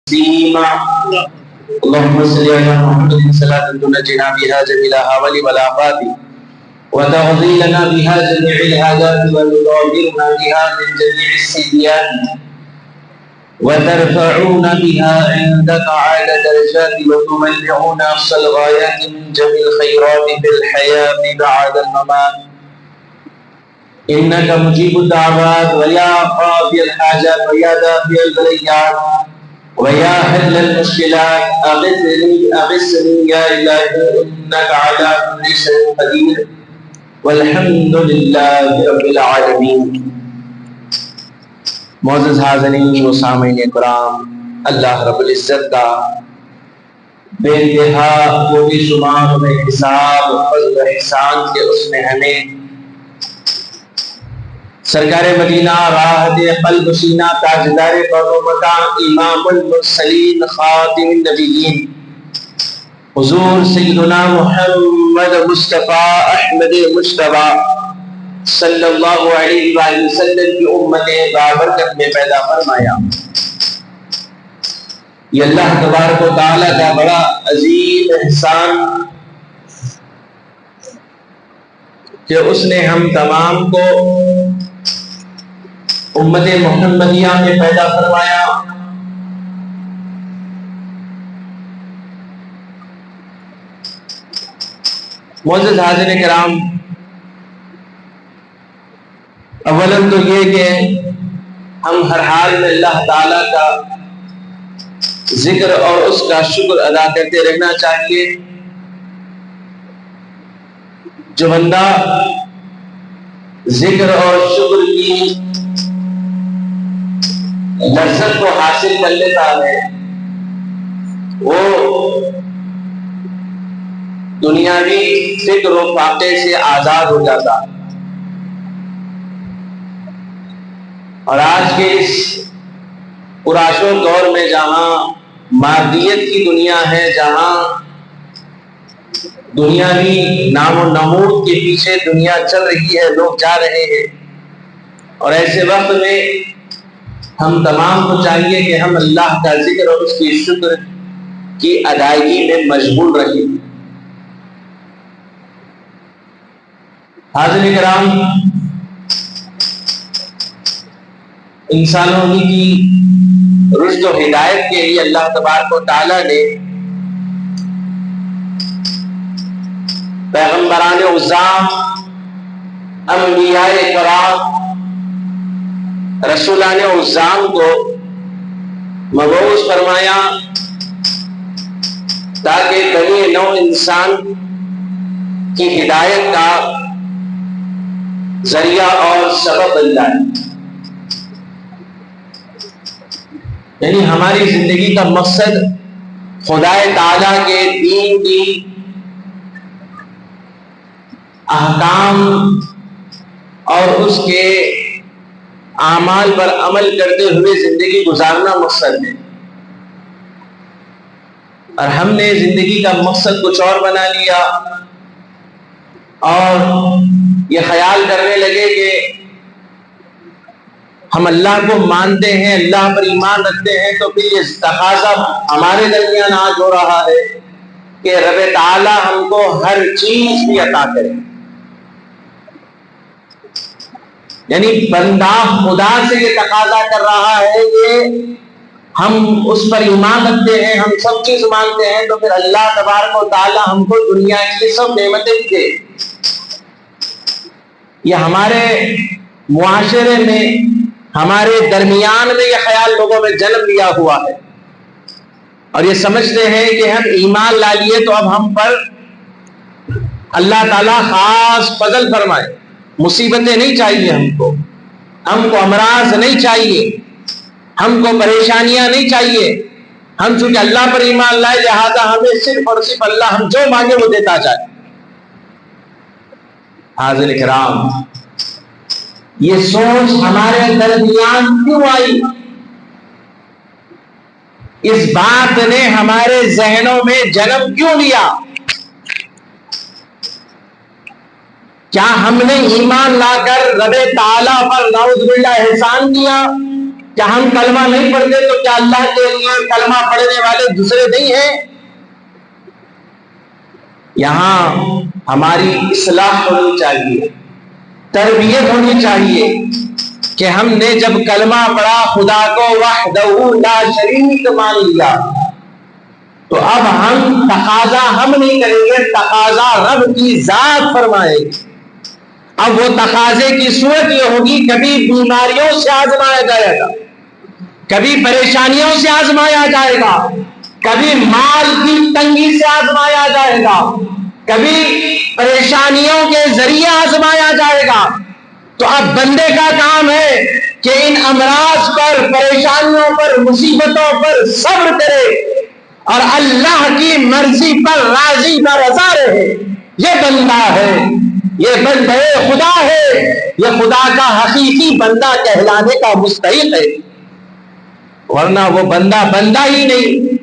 تسليما اللهم صل على محمد صلاة تنجينا بها جميع الأهوال والآفات وتقضي لنا بها جميع الحاجات وتطهرنا بها من جميع السيئات وترفعنا بها عندك أعلى درجات وتبلغنا أقصى الغايات من جميع الخيرات في الحياة بعد الممات إنك مجيب الدعوات ويا قاضي الحاجات ويا دافع البليات ويا حل المشكلات أغثني يا إلهي إنك على كل شيء قدير والحمد لله رب العالمين. معزز حاضرین و سامعین کرام، اللہ رب العزت کا بے انتہا وہ بھی شمار میں حساب فضل و احسان کے اس نے ہمیں سرکار مدینہ راحت قلب سینہ تاجدار قوم و مکان امام المرسلین خاتم النبیین حضور سیدنا محمد مصطفیٰ احمد مجتبیٰ صلی اللہ علیہ وآلہ وسلم کی امت بابرکت میں پیدا فرمایا. یہ اللہ تبارک و تعالیٰ کا بڑا عظیم احسان کہ اس نے ہم تمام کو امت محمدیہ میں پیدا فرمایا. معزز حاضرین کرام، اولاً تو یہ کہ ہم ہر حال میں اللہ تعالیٰ کا ذکر اور اس کا شکر ادا کرتے رہنا چاہیے. جو بندہ ذکر اور شکر کی لذت کو حاصل کر لیتا ہے وہ دنیاوی فکر و فاقے سے آزاد ہو جاتا. اور آج کے اس پرآشور دور میں جہاں مادیت کی دنیا ہے، جہاں دنیاوی نام و نمود کے پیچھے دنیا چل رہی ہے، لوگ جا رہے ہیں، اور ایسے وقت میں ہم تمام کو چاہیے کہ ہم اللہ کا ذکر اور اس کی شکر کی ادائیگی میں مشغول رہیں. حاضرین کرام، انسانوں کی رشد و ہدایت کے لیے اللہ تبارک و تعالیٰ نے پیغمبران اعظام، انبیاء کرام، رسولان اعظام کو مبعوث فرمایا تاکہ بنی نوع انسان کی ہدایت کا ذریعہ اور سبب بن جائے. یعنی ہماری زندگی کا مقصد خدا تعالیٰ کے دین کی احکام اور اس کے اعمال پر عمل کرتے ہوئے زندگی گزارنا مقصد ہے. اور ہم نے زندگی کا مقصد کچھ اور بنا لیا اور یہ خیال کرنے لگے کہ ہم اللہ کو مانتے ہیں، اللہ پر ایمان رکھتے ہیں، تو پھر یہ تقاضا ہمارے درمیان آج ہو رہا ہے کہ رب تعالی ہم کو ہر چیز بھی عطا کرے. یعنی بندہ خدا سے یہ تقاضا کر رہا ہے کہ ہم اس پر ایمان رکھتے ہیں، ہم سب چیز مانتے ہیں، تو پھر اللہ تبارک و تعالی ہم کو دنیا کی سب نعمتیں بھی دے. یہ ہمارے معاشرے میں، ہمارے درمیان میں یہ خیال لوگوں میں جنم لیا ہوا ہے، اور یہ سمجھتے ہیں کہ ہم ایمان لا لیے تو اب ہم پر اللہ تعالیٰ خاص فضل فرمائے. مصیبتیں نہیں چاہیے ہم کو امراض نہیں چاہیے، ہم کو پریشانیاں نہیں چاہیے. ہم چونکہ اللہ پر ایمان لائے لہذا ہمیں صرف اور صرف اللہ ہم جو مانگے وہ دیتا جائے. حاضر کرام، یہ سوچ ہمارے درمیان کیوں آئی؟ اس بات نے ہمارے ذہنوں میں جنم کیوں لیا؟ کیا ہم نے ایمان لا کر رب تعالیٰ پر نعوذ باللہ احسان کیا کیا ہم کلمہ نہیں پڑھتے تو کیا اللہ کے لیے کلمہ پڑھنے والے دوسرے نہیں ہیں؟ یہاں ہماری اصلاح ہونی چاہیے، تربیت ہونی چاہیے کہ ہم نے جب کلمہ پڑھا، خدا کو وحدہ لا شریک مان لیا، تو اب ہم تقاضا ہم نہیں کریں گے، تقاضا رب کی ذات فرمائے گی۔ اب وہ تقاضے کی صورت یہ ہوگی، کبھی بیماریوں سے آزمایا جائے گا، کبھی پریشانیوں سے آزمایا جائے گا، کبھی مال کی تنگی سے آزمایا جائے گا، کبھی پریشانیوں کے ذریعے آزمایا جائے گا۔ تو اب بندے کا کام ہے کہ ان امراض پر، پریشانیوں پر، مصیبتوں پر صبر کرے اور اللہ کی مرضی پر راضی و رضا رہے۔ یہ بندہ ہے، یہ بندے خدا ہے، یہ خدا کا حقیقی بندہ کہلانے کا مستحق ہے، ورنہ وہ بندہ بندہ ہی نہیں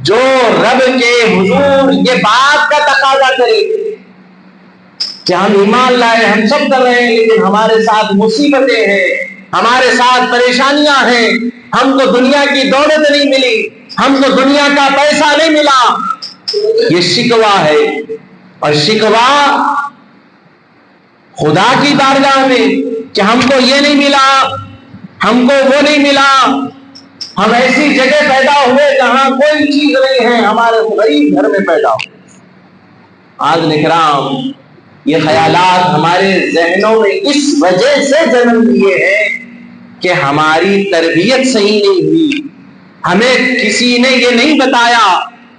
جو رب کے حضور یہ بات کا تقاضا کرے کہ ہم ایمان لائے، ہم سب کر رہے ہیں، لیکن ہمارے ساتھ مصیبتیں ہیں، ہمارے ساتھ پریشانیاں ہیں، ہم کو دنیا کی دولت نہیں ملی، ہم کو دنیا کا پیسہ نہیں ملا۔ یہ شکوہ ہے، اور شکوہ خدا کی بارگاہ میں کہ ہم کو یہ نہیں ملا، ہم کو وہ نہیں ملا، ہم ایسی جگہ پیدا ہوئے جہاں کوئی چیز نہیں ہے، ہمارے غریب گھر میں پیدا ہوئے۔ عزیزان اکرام، یہ خیالات ہمارے ذہنوں میں اس وجہ سے جنم لیے ہیں کہ ہماری تربیت صحیح نہیں ہوئی، ہمیں کسی نے یہ نہیں بتایا،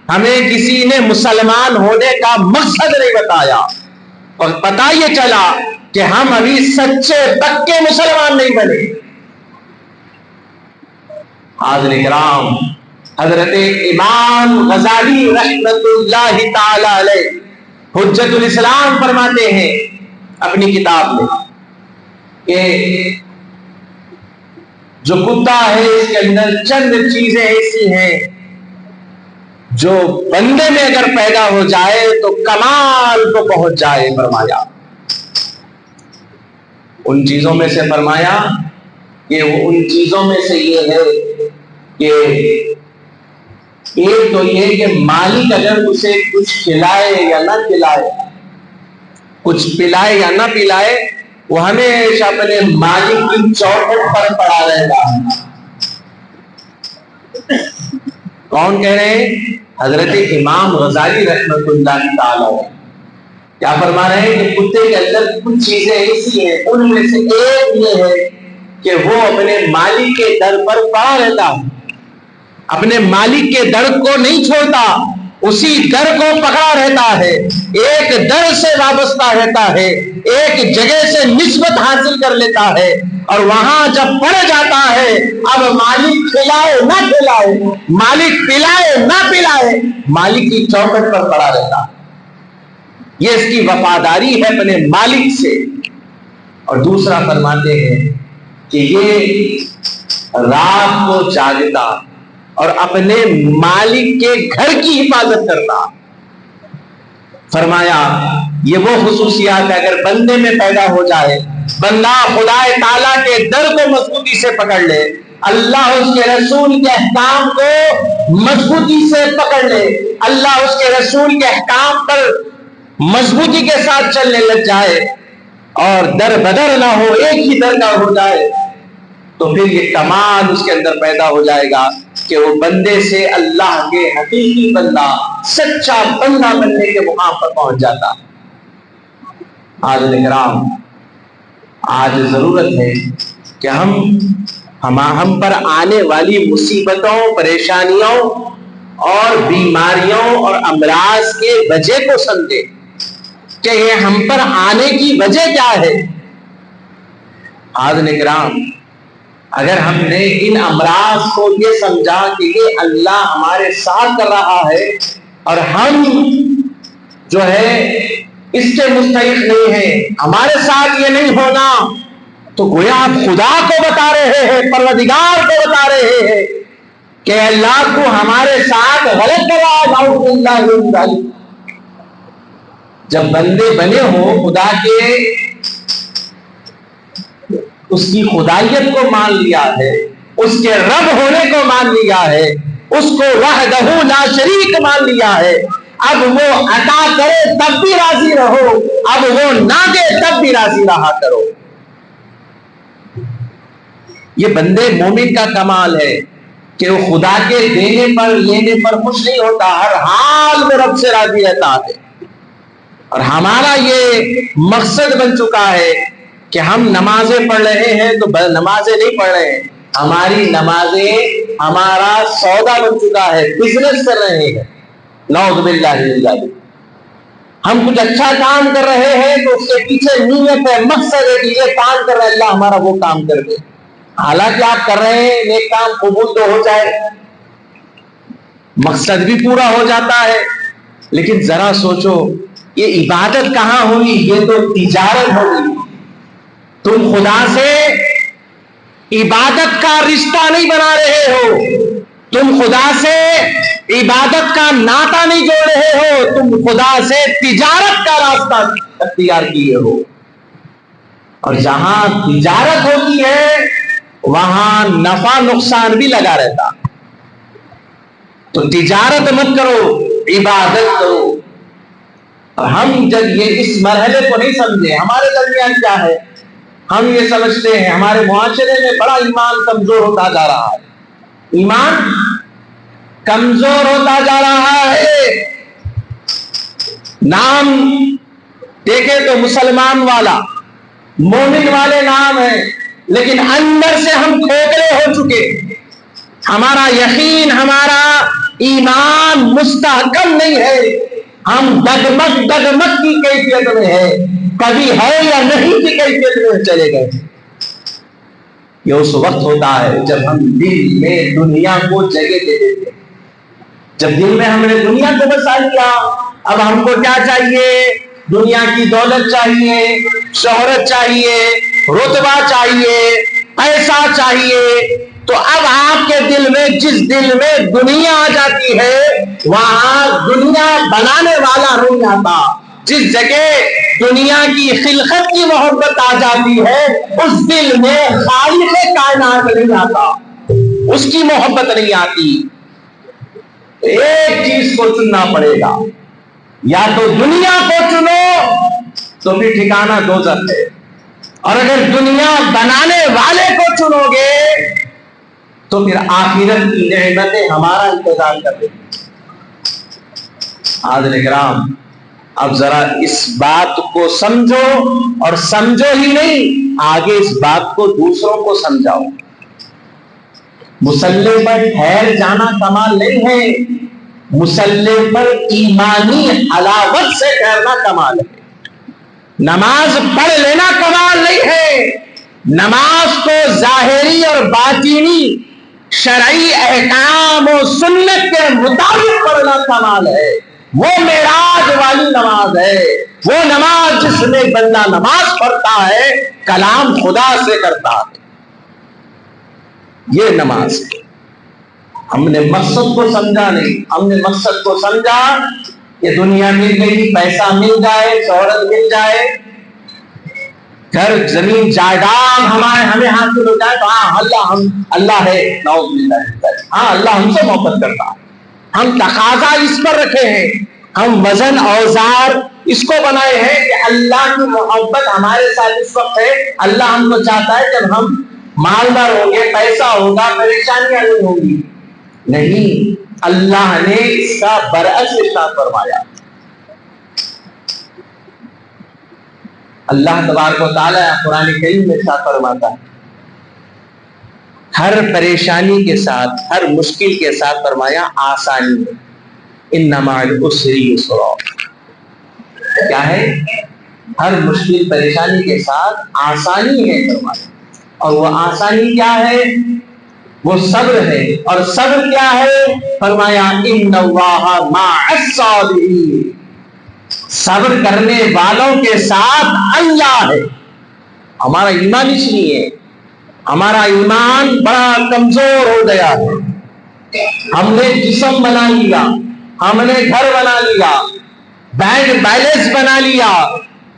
ہمیں کسی نے مسلمان ہونے کا مقصد نہیں بتایا، اور پتہ یہ چلا کہ ہم ابھی سچے پکے مسلمان نہیں بنے۔ حاضر اکرام، حضرت امام غزالی رحمت اللہ تعالی علیہ حجت الاسلام فرماتے ہیں اپنی کتاب میں کہ جو کتا ہے اس کے اندر چند چیزیں ایسی ہیں جو بندے میں اگر پیدا ہو جائے تو کمال کو پہنچ جائے۔ فرمایا ان چیزوں میں سے، فرمایا کہ ان چیزوں میں سے یہ ہے کہ ایک تو یہ کہ مالک اگر اسے کچھ کھلائے یا نہ کھلائے، کچھ پلائے یا نہ پلائے، وہ ہمیشہ اپنے مالک کی چوکھٹ پر پڑا رہے گا۔ کون کہہ رہے ہیں؟ حضرت امام غزالی رحمت اللہ تعالی کیا فرما رہے ہیں کہ کتے کے اندر کچھ چیزیں ایسی ہیں، ان میں سے ایک یہ ہے کہ وہ اپنے مالک کے در پر پڑا رہتا ہے، اپنے مالک کے در کو نہیں چھوڑتا، اسی در کو پکڑا رہتا ہے، ایک در سے وابستہ رہتا ہے، ایک جگہ سے نسبت حاصل کر لیتا ہے، اور وہاں جب پڑ جاتا ہے اب مالک کھلائے نہ کھلائے، مالک پلائے نہ پلائے، مالک کی چوکھٹ پر پڑا رہتا ہے۔ یہ اس کی وفاداری ہے اپنے مالک سے۔ اور دوسرا فرماتے ہیں کہ یہ رات کو جاگتا اور اپنے مالک کے گھر کی حفاظت کرتا۔ فرمایا یہ وہ خصوصیات اگر بندے میں پیدا ہو جائے، بندہ خدا تعالیٰ کے در کو مضبوطی سے پکڑ لے، اللہ اس کے رسول کے احکام کو مضبوطی سے پکڑ لے، اللہ اس کے رسول کے احکام پر مضبوطی کے ساتھ چلنے لگ جائے، اور در بدر نہ ہو، ایک ہی در کا ہو جائے، تو پھر یہ کمال اس کے اندر پیدا ہو جائے گا کہ وہ بندے سے اللہ کے حقیقی بندہ، سچا بندہ بننے کے مقام پر پہنچ جاتا۔ حاضرین کرام، آج ضرورت ہے کہ ہم پر آنے والی مصیبتوں، پریشانیوں اور بیماریوں اور امراض کے وجہ کو سمجھیں کہ یہ ہم پر آنے کی وجہ کیا ہے۔ حاضرین کرام، اگر ہم نے ان امراض کو یہ سمجھا کہ یہ اللہ ہمارے ساتھ کر رہا ہے اور ہم جو ہے اس کے مستحق نہیں ہیں، ہمارے ساتھ یہ نہیں ہونا، تو گویا آپ خدا کو بتا رہے ہیں، پروردگار کو بتا رہے ہیں کہ اللہ کو ہمارے ساتھ غلط کر رہا ہے۔ نعوذ باللہ من ذالک۔ جب بندے بنے ہوں خدا کے، اس کی خدائیت کو مان لیا ہے، اس کے رب ہونے کو مان لیا ہے، اس کو وحدہ لا شریک مان لیا ہے، اب وہ عطا کرے تب بھی راضی رہو، اب وہ نہ دے تب بھی راضی رہا کرو۔ یہ بندے مومن کا کمال ہے کہ وہ خدا کے دینے پر لینے پر خوش نہیں ہوتا، ہر حال میں رب سے راضی رہتا ہے۔ اور ہمارا یہ مقصد بن چکا ہے کہ ہم نمازیں پڑھ رہے ہیں تو نمازیں نہیں پڑھ رہے ہیں، ہماری نمازیں ہمارا سودا بن چکا ہے، بزنس کر رہے ہیں، نعوذ باللہ من ذالک۔ ہم کچھ اچھا کام کر رہے ہیں تو اس کے پیچھے نیت ہے، مقصد ہے کہ یہ کام کر رہے ہیں اللہ ہمارا وہ کام کر دے، حالانکہ آپ کر رہے ہیں نیک کام قبول تو ہو جائے، مقصد بھی پورا ہو جاتا ہے، لیکن ذرا سوچو یہ عبادت کہاں ہوئی؟ یہ تو تجارت ہوگی۔ تم خدا سے عبادت کا رشتہ نہیں بنا رہے ہو، تم خدا سے عبادت کا ناطہ نہیں جوڑ رہے ہو، تم خدا سے تجارت کا راستہ اختیار کیے ہو، اور جہاں تجارت ہوتی ہے وہاں نفع نقصان بھی لگا رہتا۔ تو تجارت مت کرو، عبادت کرو۔ ہم جب یہ اس مرحلے کو نہیں سمجھے، ہمارے درمیان کیا ہے، ہم یہ سمجھتے ہیں ہمارے معاشرے میں بڑا ایمان کمزور ہوتا جا رہا ہے، ایمان کمزور ہوتا جا رہا ہے۔ نام دیکھے تو مسلمان والا، مومن والے نام ہیں، لیکن اندر سے ہم کھوکھلے ہو چکے، ہمارا یقین، ہمارا ایمان مستحکم نہیں ہے، ہم ڈگمگ کی کیفیت میں ہے، کبھی ہے یا نہیں کی کیفیت میں چلے گئے۔ یہ اس وقت ہوتا ہے جب ہم دل میں دنیا کو جگہ دے دیتے، جب دل میں ہم نے دنیا کو بسا لیا، اب ہم کو کیا چاہیے؟ دنیا کی دولت چاہیے، شہرت چاہیے، رتبہ چاہیے، پیسہ چاہیے۔ تو اب آپ کے دل میں، جس دل میں دنیا آ جاتی ہے وہاں دنیا بنانے والا نہیں آتا، جس جگہ دنیا کی خلقت کی محبت آ جاتی ہے اس دل میں خالق کائنات نہیں آتا، اس کی محبت نہیں آتی۔ ایک چیز کو چننا پڑے گا، یا تو دنیا کو چنو تو پھر ٹھکانہ دوزخ ہے، اور اگر دنیا بنانے والے کو چنو گے تو پھر آخرت کی نعمتیں ہمارا انتظار کر رہی ہیں۔ حاضرین کرام، اب ذرا اس بات کو سمجھو، اور سمجھو ہی نہیں آگے اس بات کو دوسروں کو سمجھاؤ۔ مصلی پر ٹھہر جانا کمال نہیں ہے، مصلی پر ایمانی حلاوت سے ٹھہرنا کمال ہے۔ نماز پڑھ لینا کمال نہیں ہے، نماز کو ظاہری اور باطنی شرعی احکام و سنت کے مطابق پڑھنا کمال ہے، وہ معراج والی نماز ہے، وہ نماز جس میں بندہ نماز پڑھتا ہے کلام خدا سے کرتا ہے، یہ نماز ہے۔ ہم نے مقصد کو سمجھا نہیں، ہم نے مقصد کو سمجھا کہ دنیا مل گئی، پیسہ مل جائے، شہرت مل جائے، گھر زمین جائیداد ہمیں حاصل ہو جائے تو ہاں اللہ ہے، نعوذ باللہ، ہاں اللہ ہم سے محبت کرتا ہے۔ ہم تقاضا اس پر رکھے ہیں، ہم وزن اوزار اس کو بنائے ہیں کہ اللہ کی محبت ہمارے ساتھ اس وقت ہے، اللہ ہم کو چاہتا ہے جب ہم مالدار ہوں گے، پیسہ ہوگا، پریشانیاں نہیں ہوں گی۔ نہیں، اللہ نے اس کا برعکس ارشاد فرمایا۔ اللہ تبارک و تعالیٰ قرآن کریم میں ارشاد فرماتا ہے، ہر پریشانی کے ساتھ، ہر مشکل کے ساتھ فرمایا آسانی ہے، ان مع العسر یسرا۔ کیا ہے؟ ہر مشکل پریشانی کے ساتھ آسانی ہے فرمایا، اور وہ آسانی کیا ہے؟ وہ صبر ہے، اور صبر کیا ہے؟ فرمایا ان اللہ مع الصابرین، صبر کرنے والوں کے ساتھ اللہ ہے۔ ہمارا ایمان اس لیے ہے، ہمارا ایمان بڑا کمزور ہو گیا ہے، ہم نے جسم بنا لیا، ہم نے گھر بنا لیا، بینک بیلنس بنا لیا،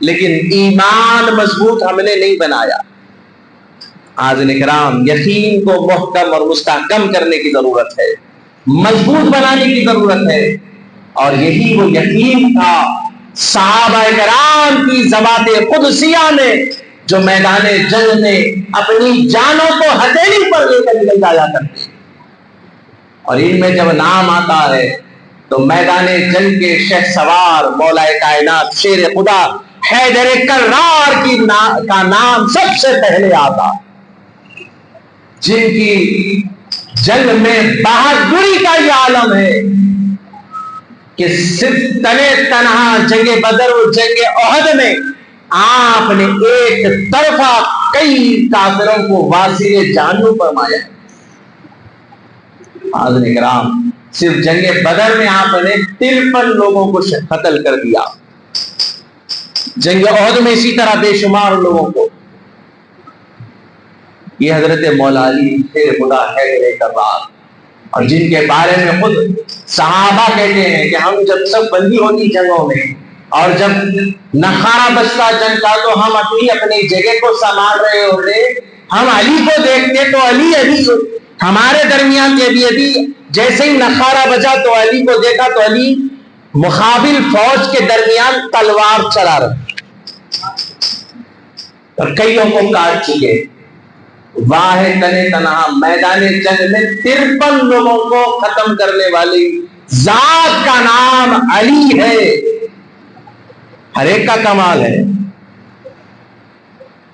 لیکن ایمان مضبوط ہم نے نہیں بنایا۔ حاضرین کرام، یقین کو محکم اور مستحکم کرنے کی ضرورت ہے، مضبوط بنانے کی ضرورت ہے، اور یہی وہ یقین تھا صحابہ کرام کی ذوات قدسیہ میں جو میدان جنگ میں اپنی جانوں کو ہتھیلی پر لے کر نکل جایا کرتے، اور ان میں جب نام آتا ہے تو میدان جنگ کے شہسوار مولا کائنات شیر خدا حیدر کرار کا نام سب سے پہلے آتا، جن کی جنگ میں بہادری کا یہ عالم ہے کہ صرف تنے تنہا جنگ بدر اور جنگ احد میں آپ نے ایک طرفہ کئی کافروں کو واصل جہنم فرمایا۔ حاضرین کرام، صرف جنگ بدر میں آپ نے 53 لوگوں کو قتل کر دیا، جنگ احد میں اسی طرح بے شمار لوگوں کو۔ یہ حضرت مولا علی شیر خدا حیدر کرار، اور جن کے بارے میں خود صحابہ کہتے ہیں کہ ہم جب سب بندی ہوتی جنگوں میں اور جب نخارا بچتا جنگ کا تو ہم اپنی جگہ کو سنبھال رہے ہوتے، ہم علی کو دیکھتے تو علی ہمارے درمیان کے ابھی جیسے ہی نخارا بجا تو علی کو دیکھا تو علی مقابل فوج کے درمیان تلوار چلا رہا اور کئیوں کو کاٹ چکے۔ واحد تنے تنہا میدان جنگ میں 53 لوگوں کو ختم کرنے والی ذات کا نام علی ہے۔ ہر ایک کا کمال ہے۔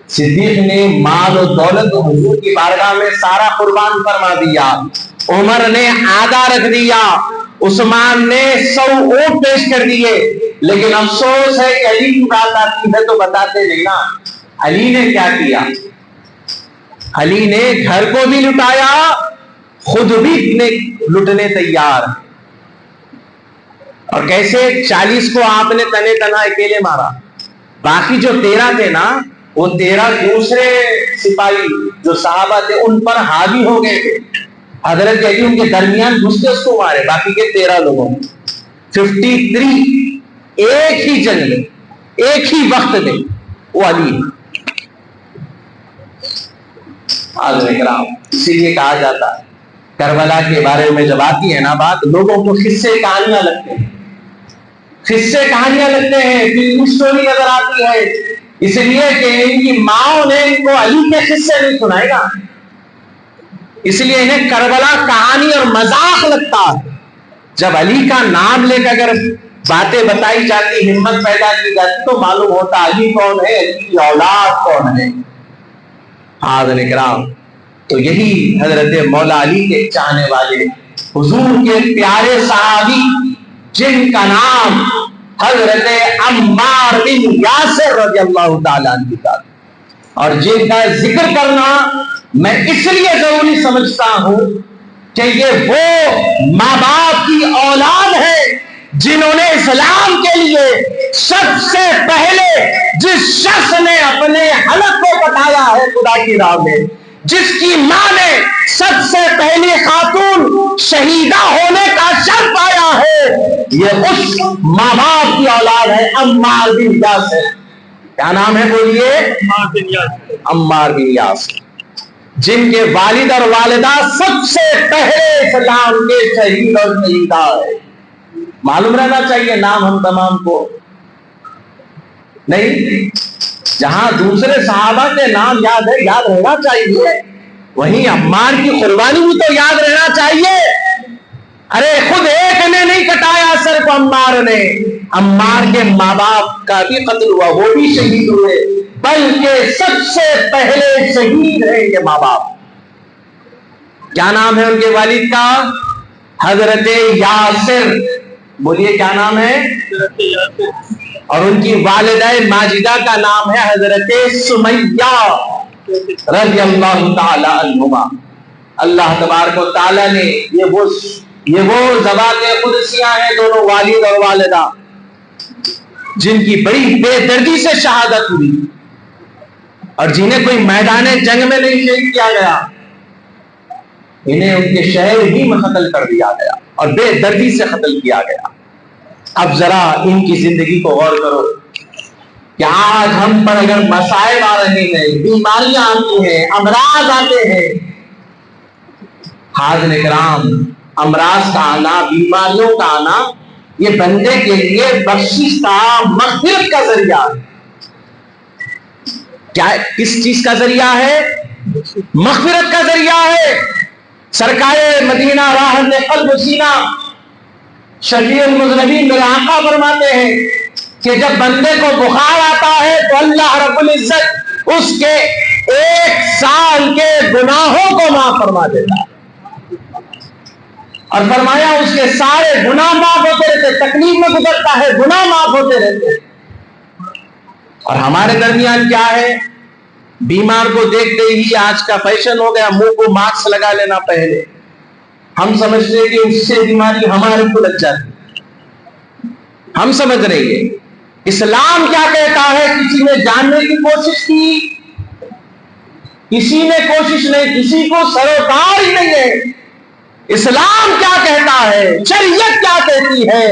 صدیق نے مال و دولت و حضور کی بارگاہ میں سارا قربان فرما دیا، عمر نے آدھا رکھ دیا، عثمان نے 100 اونٹ پیش کر دیے، لیکن افسوس ہے کہ علی کی بات آتی ہے تو بتاتے نہیں نا علی نے کیا کیا۔ علی نے گھر کو بھی لٹایا، خود بھی لٹنے تیار، اور کیسے 40 کو آپ نے تنے تنہا اکیلے مارا، باقی جو 13 تھے نا وہ 13 دوسرے سپاہی جو صحابہ تھے ان پر حاوی ہو گئے تھے، حضرت علی ان کے درمیان گھس کے اس کو مارے، باقی کے 13 لوگوں 53 ایک ہی جنگ میں ایک ہی وقت میں وہ علی۔ اسی لیے کہا جاتا ہے کربلا کے بارے میں جب آتی ہے نا بات، لوگوں کو قصے کہانیاں لگتے ہیں، قصے کہانیاں لگتے ہیں، فلم سٹوری نظر آتی ہے، اس لیے کہ ان کی ماں نے ان کو علی کے قصے نہیں سنائے گا، اس لیے انہیں کربلا کہانی اور مذاق لگتا ہے۔ جب علی کا نام لے کر اگر باتیں بتائی جاتی، ہمت پیدا کی جاتی تو معلوم ہوتا علی کون ہے، علی کی اولاد کون ہے۔ حاضرین کرام، تو یہی حضرت مولا علی کے چاہنے والے حضور کے پیارے صحابی جن کا نام حضرت عمار بن یاسر رضی اللہ تعالیٰ عنہ تھا، اور جن کا ذکر کرنا میں اس لیے ضروری سمجھتا ہوں کہ یہ وہ ماں باپ کی اولاد ہے جنہوں نے اسلام کے لیے سب سے پہلے جس شخص نے اپنے حلق کو کٹایا ہے خدا کی راہ میں، جس کی ماں نے سب سے پہلی خاتون شہیدہ ہونے کا شرف پایا ہے، یہ اس ماں باپ کی اولاد ہے عمار بن یاسر۔ کیا نام ہے بولیے؟ عمار بن یاسر، جن کے والد اور والدہ سب سے پہلے اسلام کے شہید اور شہیدہ ہے۔ معلوم رہنا چاہیے نام ہم تمام کو، نہیں جہاں دوسرے صحابہ کے نام یاد ہے یاد رہنا چاہیے، وہیں عمار کی قربانی بھی تو یاد رہنا چاہیے۔ ارے خود ایک نے نہیں کٹایا سر کو عمار نے، عمار کے ماں باپ کا بھی قتل ہوا، وہ بھی شہید ہوئے، بلکہ سب سے پہلے شہید ہیں یہ ماں باپ۔ کیا نام ہے ان کے والد کا؟ حضرت یاسر، بولیے کیا نام ہے؟ اور ان کی والدہ ماجدہ کا نام ہے حضرت سمیہ رضی اللہ تعالی عنہما۔ اللہ تبارک و تعالی نے یہ وہ ذوات قدسیاں ہیں دونوں والد اور والدہ جن کی بڑی بے دردی سے شہادت ہوئی اور جنہیں کوئی میدان جنگ میں نہیں شہید کیا گیا، انہیں ان کے شہر ہی میں قتل کر دیا گیا اور بے دردی سے قتل کیا گیا۔ اب ذرا ان کی زندگی کو غور کرو، کہ آج ہم پر اگر مسائل آ رہے ہیں، بیماریاں آتی ہیں، امراض آتے ہیں، حاضرین کرام، امراض کا آنا، بیماریوں کا آنا یہ بندے کے لیے بخشش کا، مغفرت کا ذریعہ ہے۔ کیا کس چیز کا ذریعہ ہے؟ مغفرت کا ذریعہ ہے۔ سرکار مدینہ راحت قلب و سینہ شفیع المذنبین میرے آقا فرماتے ہیں کہ جب بندے کو بخار آتا ہے تو اللہ رب العزت اس کے 1 سال کے گناہوں کو معاف فرما دیتا ہے، اور فرمایا اس کے سارے گناہ معاف ہوتے رہتے، تکلیف میں گزرتا ہے، گناہ معاف ہوتے رہتے۔ اور ہمارے درمیان کیا ہے؟ بیمار کو دیکھتے ہی آج کا فیشن ہو گیا منہ کو ماسک لگا لینا پہلے، ہم سمجھتے ہیں کہ اس سے بیماری ہمارے کو لگ جاتی، ہم سمجھ رہے ہیں اسلام کیا کہتا ہے۔ کسی نے جاننے کی کوشش کی، کسی نے کوشش نہیں، کسی کو سروکار ہی نہیں ہے۔ اسلام کیا کہتا ہے، شریعت کیا کہتی ہے؟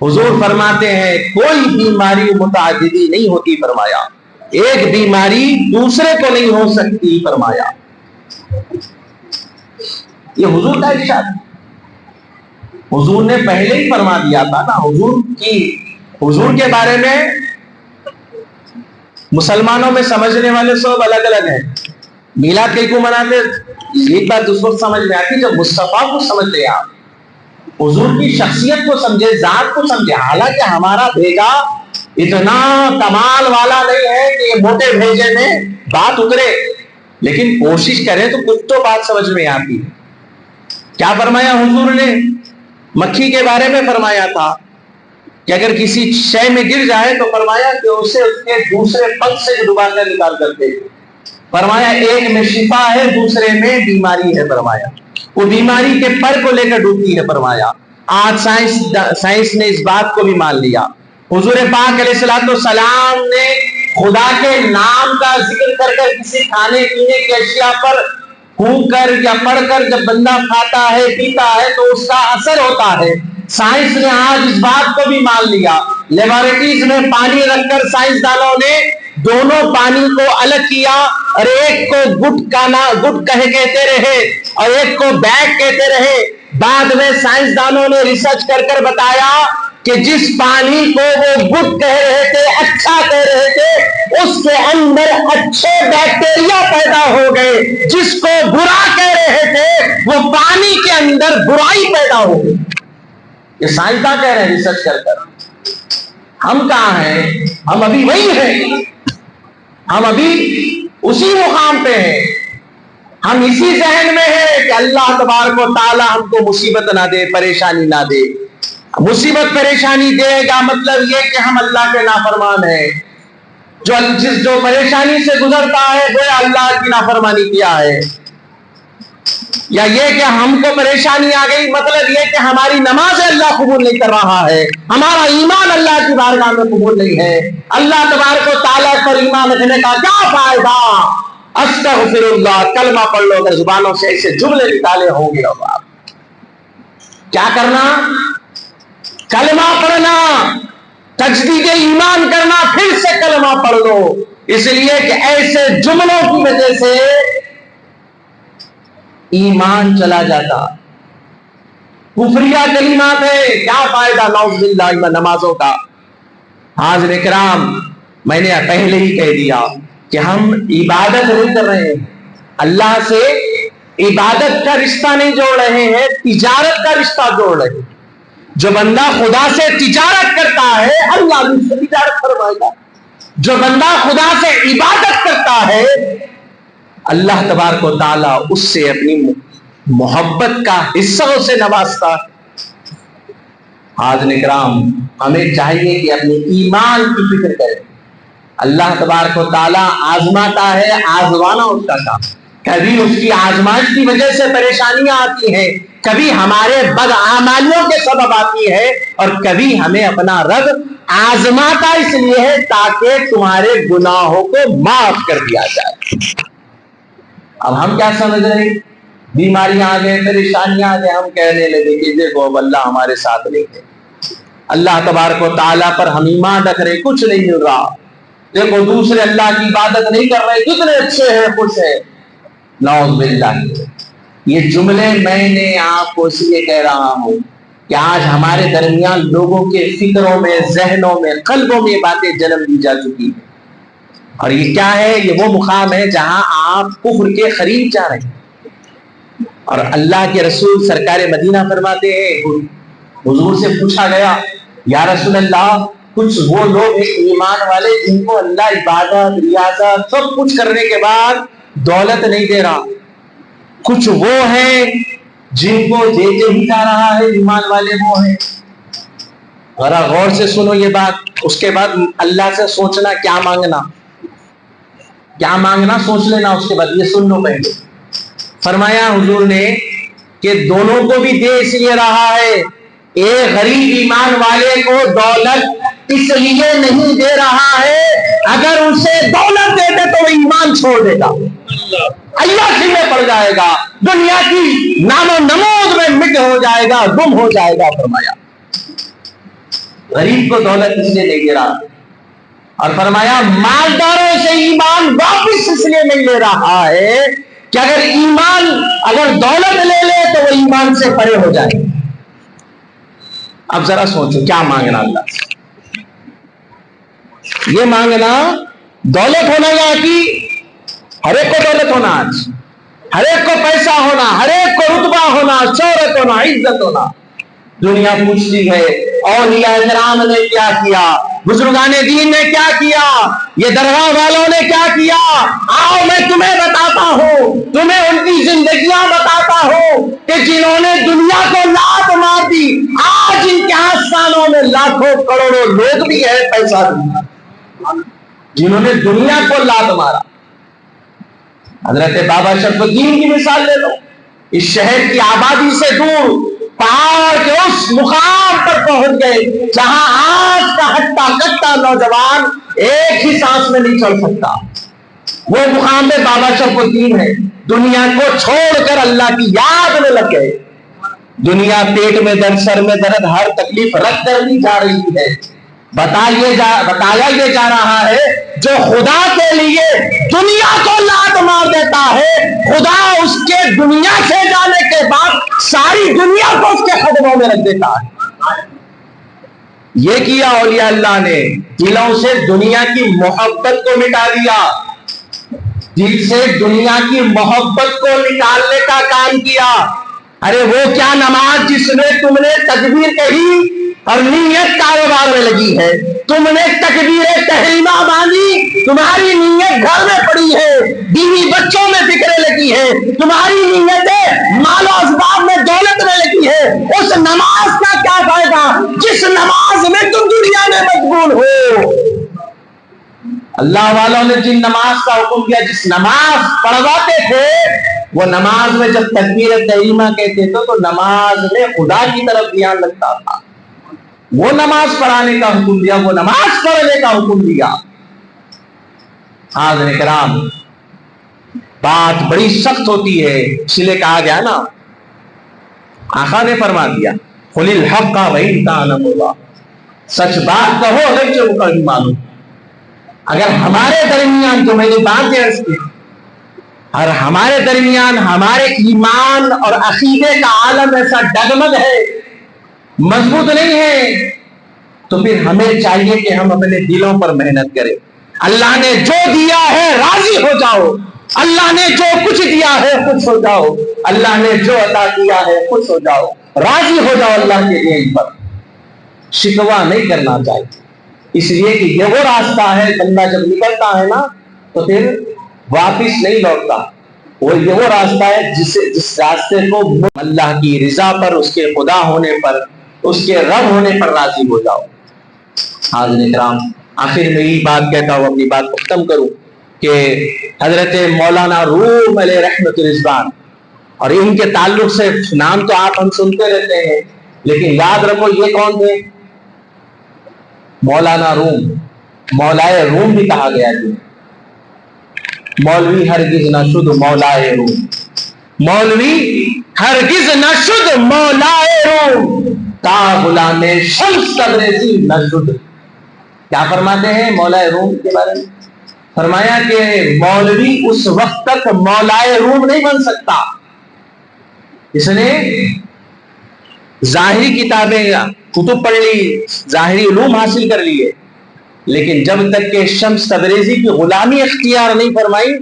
حضور فرماتے ہیں کوئی بیماری متعددی نہیں ہوتی، فرمایا ایک بیماری دوسرے کو نہیں ہو سکتی، فرمایا یہ حضور کا ارشاد۔ حضور نے پہلے ہی فرما دیا تھا نا۔ حضور کے بارے میں مسلمانوں میں سمجھنے والے سب الگ الگ ہیں۔ میلاد کئی کو مناتے، ایک بات اس وقت سمجھ میں آتی جب مصطفیٰ کو سمجھتے آپ، حضور کی شخصیت کو سمجھے، ذات کو سمجھے۔ حالانکہ ہمارا بھیجا اتنا کمال والا نہیں ہے کہ یہ موٹے بھیجے میں بات اترے، لیکن کوشش کریں تو کچھ تو بات سمجھ میں آتی ہے۔ کیا فرمایا حضور نے؟ مکھی کے بارے میں فرمایا تھا کہ اگر کسی شے میں گر جائے تو فرمایا کہ اسے اس کے دوسرے پنکھ سے دوبارہ نکال کر دے۔ فرمایا ایک میں شفا ہے، دوسرے میں بیماری ہے، فرمایا وہ بیماری کے پر کو لے کر ڈوبتی ہے، فرمایا آج سائنس نے اس بات کو بھی مان لیا۔ حضور پاک علیہ الصلوۃ والسلام نے خدا کے نام کا ذکر کر کر کسی کھانے پینے کی اشیاء پر پھونک کر یا پڑھ کر جب بندہ کھاتا ہے پیتا ہے تو اس کا اثر ہوتا ہے۔ سائنس نے آج اس بات کو بھی مان لیا۔ لیبارٹریز میں پانی رکھ کر سائنسدانوں نے دونوں پانی کو الگ کیا، اور ایک کو گٹ کہتے رہے اور ایک کو بیگ کہتے رہے۔ بعد میں سائنسدانوں نے ریسرچ کر کر بتایا کہ جس پانی کو وہ گڈ کہہ رہے تھے، اچھا کہہ رہے تھے، اس کے اندر اچھے بیکٹیریا پیدا ہو گئے، جس کو برا کہہ رہے تھے وہ پانی کے اندر برائی پیدا ہو گئی۔ یہ سائنسداں کہہ رہے ہیں ریسرچ کر کر۔ ہم کہاں ہیں؟ ہم ابھی وہی ہیں، ہم ابھی اسی مقام پہ ہیں، ہم اسی ذہن میں ہیں کہ اللہ تبارک و تعالی ہم کو مصیبت نہ دے، پریشانی نہ دے۔ مصیبت پریشانی دے گا مطلب یہ کہ ہم اللہ کے نافرمان ہیں۔ جو پریشانی سے گزرتا ہے وہ اللہ کی نافرمانی کیا ہے، یا یہ کہ ہم کو پریشانی آ گئی مطلب یہ کہ ہماری نماز اللہ قبول نہیں کر رہا ہے، ہمارا ایمان اللہ کی بارگاہ میں قبول نہیں ہے۔ اللہ تبارک و تعالیٰ پر ایمان رکھنے کا کیا فائدہ؟ استغفر اللہ، کلمہ پڑھ لو، اگر زبانوں سے ایسے جملے نکالے ہوں گے اور کیا کرنا؟ کلمہ پڑھنا، تجدید ایمان کرنا، پھر سے کلمہ پڑھ لو، اس لیے کہ ایسے جملوں کی وجہ سے ایمان چلا جاتا۔ کفریہ کلمات ہے، کیا فائدہ نعوذ باللہ نمازوں کا۔ حاضر کرام، میں نے پہلے ہی کہہ دیا کہ ہم عبادت نہیں کر رہے ہیں، اللہ سے عبادت کا رشتہ نہیں جوڑ رہے ہیں، تجارت کا رشتہ جوڑ رہے ہیں۔ جو بندہ خدا سے تجارت کرتا ہے اللہ بھی اس سے تجارت فرمائے گا، جو بندہ خدا سے عبادت کرتا ہے اللہ تبارک و تعالیٰ اس سے اپنی محبت کا حصہ اسے نوازتا ہے۔ حاضرین کرام، ہمیں چاہیے کہ اپنے ایمان کی فکر کریں۔ اللہ تبارک و تعالیٰ آزماتا ہے، آزمانا اس کا کام۔ کبھی اس کی آزمائش کی وجہ سے پریشانیاں آتی ہیں، کبھی ہمارے بدعمالیوں کے سبب آتی ہے، اور کبھی ہمیں اپنا رب آزماتا اس لیے ہے تاکہ تمہارے گناہوں کو معاف کر دیا جائے۔ اب ہم کیا سمجھ رہے ہیں؟ بیماریاں آ گئے، پریشانیاں آ گئے، ہم کہنے لگے کہ دیکھو اب اللہ ہمارے ساتھ نہیں ہے۔ اللہ تبارک و تعالیٰ پر ہم ایمان رکھ رہے, کچھ نہیں مل رہا. دیکھو دوسرے اللہ کی عبادت نہیں کر رہے, کتنے اچھے ہیں, خوش ہیں. نعوذ باللہ. یہ جملے میں نے آپ کو اس لیے کہہ رہا ہوں کہ آج ہمارے درمیان لوگوں کے فکروں میں, ذہنوں میں, قلبوں میں باتیں جنم دی جا چکی ہیں. اور یہ کیا ہے؟ یہ وہ مقام ہے جہاں آپ کفر کے قریب جا رہے ہیں. اور اللہ کے رسول سرکار مدینہ فرماتے ہیں, حضور سے پوچھا گیا یا رسول اللہ, کچھ وہ لوگ ہیں ایمان والے جن کو اللہ عبادت, ریاضت سب کچھ کرنے کے بعد دولت نہیں دے رہا, کچھ وہ ہیں جن کو دیتے ہی جا رہا ہے, ایمان والے وہ ہیں. ذرا غور سے سنو یہ بات. اس کے بعد اللہ سے سوچنا کیا مانگنا, کیا مانگنا سوچ لینا. اس کے بعد یہ سن لو پہلے. فرمایا حضور نے کہ دونوں کو بھی دے اس لیے رہا ہے, ایک غریب ایمان والے کو دولت اس لیے نہیں دے رہا ہے, اگر اسے دولت دے دے تو وہ ایمان چھوڑ دے گا, عیاشی میں پڑ جائے گا, دنیا کی نام و نمود میں مٹ ہو جائے گا, گم ہو جائے گا. فرمایا غریب کو دولت اس لیے نہیں دے رہا. اور فرمایا مالداروں سے ایمان واپس اس لیے نہیں لے رہا ہے کہ اگر دولت لے لے تو وہ ایمان سے پرے ہو جائے. اب ذرا سوچو کیا مانگنا اللہ سے. یہ مانگنا دولت ہونا, یا کہ ہر ایک کو دولت ہونا, آج ہر ایک کو پیسہ ہونا, ہر ایک کو رتبہ ہونا, شہرت ہونا, عزت ہونا. دنیا پوچھتی ہے اولیاء کرام نے کیا کیا, بزرگان دین نے کیا کیا, یہ درگاہ والوں نے کیا کیا. آؤ میں تمہیں بتاتا ہوں, تمہیں ان کی زندگیاں بتاتا ہوں کہ جنہوں نے دنیا کو لات مار دی, آج ان کے آستانوں میں لاکھوں کروڑوں لوگ بھی ہیں پیسہ دنیا, جنہوں نے دنیا کو لات مارا. حضرت بابا شرف الدین کی مثال لے لو. اس شہر کی آبادی سے دور پہاڑ کے اس مقام پر پہنچ گئے جہاں آج کا ہٹا کٹا نوجوان ایک ہی سانس میں نہیں چل سکتا. وہ مقام پہ بابا شرف الدین ہے. دنیا کو چھوڑ کر اللہ کی یاد میں لگ گئے. دنیا پیٹ میں درد, سر میں درد, ہر تکلیف رکھ کر نہیں جا رہی ہے. بتایا یہ جا رہا ہے جو خدا کے لیے دنیا کو لات مار دیتا ہے, خدا اس کے دنیا سے جانے کے بعد ساری دنیا کو اس کے قدموں میں رکھ دیتا ہے. یہ کیا اولیاء اللہ نے, دلوں سے دنیا کی محبت کو مٹا دیا, دل سے دنیا کی محبت کو نکالنے کا کام کیا. ارے وہ کیا نماز جس میں تم نے تکبیر کہی اور نیت کاروبار میں لگی ہے, تم نے تکبیر تحریمہ باندھی, تمہاری نیت گھر میں پڑی ہے, بیوی بچوں میں فکرے لگی ہے, تمہاری نیتیں مال و اسباب میں دولت میں لگی ہے. اس نماز کا کیا فائدہ جس نماز میں تم دنیا میں مشغول ہو. اللہ والوں نے جن نماز کا حکم کیا, جس نماز پڑھواتے تھے, وہ نماز میں جب تکبیر تحریمہ کہتے تھے تو نماز میں خدا کی طرف دھیان لگتا تھا. وہ نماز پڑھانے کا حکم دیا, وہ نماز پڑھنے کا حکم دیا. حاضرین کرام, بات بڑی سخت ہوتی ہے, اس لیے کہا گیا نا, آقا نے فرما دیا قل الحق وان کان مرا, سچ بات کہو اگر جو کبھی مانو. اگر ہمارے درمیان, تو میں نے بات عرض کی, اور ہمارے درمیان ہمارے ایمان اور عقیدے کا عالم ایسا ڈگمگ ہے, مضبوط نہیں ہے, تو پھر ہمیں چاہیے کہ ہم اپنے دلوں پر محنت کریں. اللہ نے جو دیا ہے راضی ہو جاؤ, اللہ نے جو کچھ دیا ہے خوش ہو جاؤ, اللہ نے جو عطا کیا ہے خوش ہو جاؤ, راضی ہو جاؤ اللہ کے دین پر. شکوہ نہیں کرنا چاہیے, اس لیے کہ یہ وہ راستہ ہے, بندہ جب نکلتا ہے نا تو پھر واپس نہیں لوٹتا. یہ وہ راستہ ہے جس راستے کو اللہ کی رضا پر, اس کے خدا ہونے پر, اس کے رب ہونے پر راضی ہو جاؤ. حاضرین کرام, آخر میں یہی بات کہتا ہوں, اپنی بات کو ختم کروں, کہ حضرت مولانا روم علیہ رحمت رضوان, اور ان کے تعلق سے نام تو آپ ہم سنتے رہتے ہیں, لیکن یاد رکھو یہ کون تھے؟ مولانا روم, مولائے روم بھی کہا گیا ہے. مولوی ہرگز نہ شد مولائے روم, مولوی ہرگز نہ شد مولائے روم. تا غلام شمس تبریزی نشد. کیا فرماتے ہیں مولا روم کے بارے میں؟ فرمایا کہ مولوی اس وقت تک مولا روم نہیں بن سکتا. اس نے ظاہری کتابیں کتب پڑھ لی, ظاہری علوم حاصل کر لیے, لیکن جب تک کہ شمس تبریزی کی غلامی اختیار نہیں فرمائی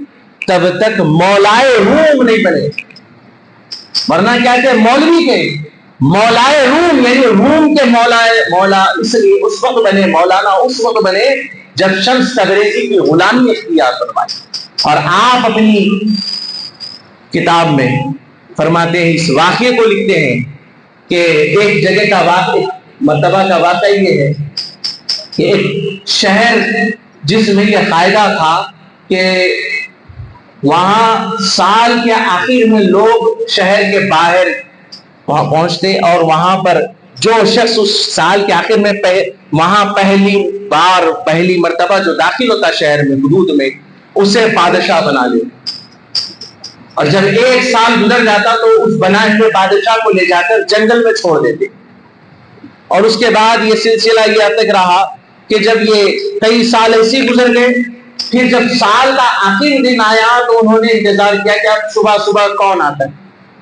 تب تک مولائے روم نہیں بنے. ورنہ کیا کہ مولوی کے مولائے روم یعنی روم کے مولا اس لیے اس وقت بنے, مولانا اس وقت بنے جب شمس تبریزی کی غلامی اختیار فرمائی. اور آپ اپنی کتاب میں فرماتے ہیں, اس واقعے کو لکھتے ہیں کہ ایک جگہ کا واقعہ, مرتبہ کا واقعہ یہ ہے کہ ایک شہر جس میں یہ قاعدہ تھا کہ وہاں سال کے آخر میں لوگ شہر کے باہر پہنچتے اور وہاں پر جو شخص اس سال کے آخر میں وہاں پہلی مرتبہ جو داخل ہوتا شہر میں حدود میں, اسے بادشاہ بنا لے. اور جب ایک سال گزر جاتا تو اس بنائے ہوئے بادشاہ کو لے جا کر جنگل میں چھوڑ دیتے. اور اس کے بعد یہ سلسلہ یہ تک رہا کہ جب یہ کئی سال ایسے گزر گئے, پھر جب سال کا آخری دن آیا تو انہوں نے انتظار کیا کہ اب صبح صبح کون آتا ہے.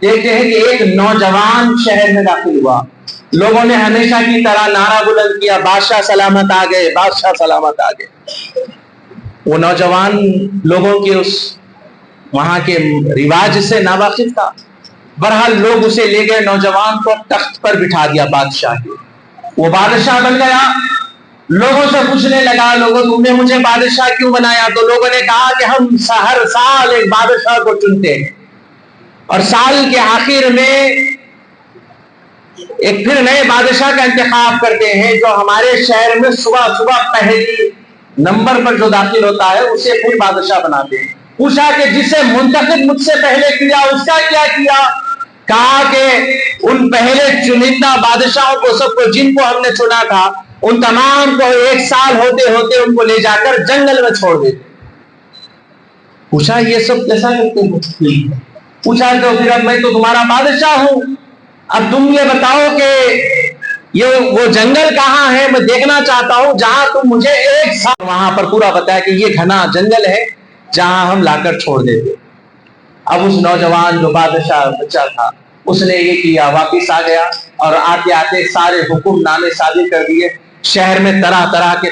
دیکھتے ہیں کہ ایک نوجوان شہر میں داخل ہوا. لوگوں نے ہمیشہ کی طرح نعرہ بلند کیا, بادشاہ سلامت آ گئے, بادشاہ سلامت آ گئے. وہ نوجوان لوگوں کے اس وہاں کے رواج سے ناواقف تھا. بہرحال لوگ اسے لے گئے, نوجوان کو تخت پر بٹھا دیا بادشاہ کے. وہ بادشاہ بن گیا. لوگوں سے پوچھنے لگا, لوگوں تم نے مجھے بادشاہ کیوں بنایا؟ تو لوگوں نے کہا کہ ہم ہر سال ایک بادشاہ کو چنتے ہیں اور سال کے آخر میں ایک پھر نئے بادشاہ کا انتخاب کرتے ہیں جو ہمارے شہر میں صبح صبح پہلی نمبر پر جو داخل ہوتا ہے اسے پھر بادشاہ بناتے ہیں. پوچھا کہ جسے منتخب مجھ سے پہلے کیا اس کا کیا کیا؟ کہا کہ ان پہلے چنندہ بادشاہوں کو سب کو جن کو ہم نے چنا تھا ان تمام کو ایک سال ہوتے ہوتے ان کو لے جا کر جنگل میں چھوڑ دیتے. پوچھا یہ سب کیسا کرتے ہو؟ پوچھا تو پھر اب میں تو تمہارا بادشاہ ہوں, اب تم یہ بتاؤ کہ یہ وہ جنگل کہاں ہے, میں دیکھنا چاہتا ہوں جہاں تم مجھے ایک سال. وہاں پر پورا بتایا کہ یہ گھنا جنگل ہے جہاں ہم لا کر چھوڑ دیتے. اب اس نوجوان جو بادشاہ بچہ تھا اس نے یہ کیا, واپس آ گیا اور آتے آتے سارے حکم نامے صادر کر دیے. شہر میں طرح طرح کے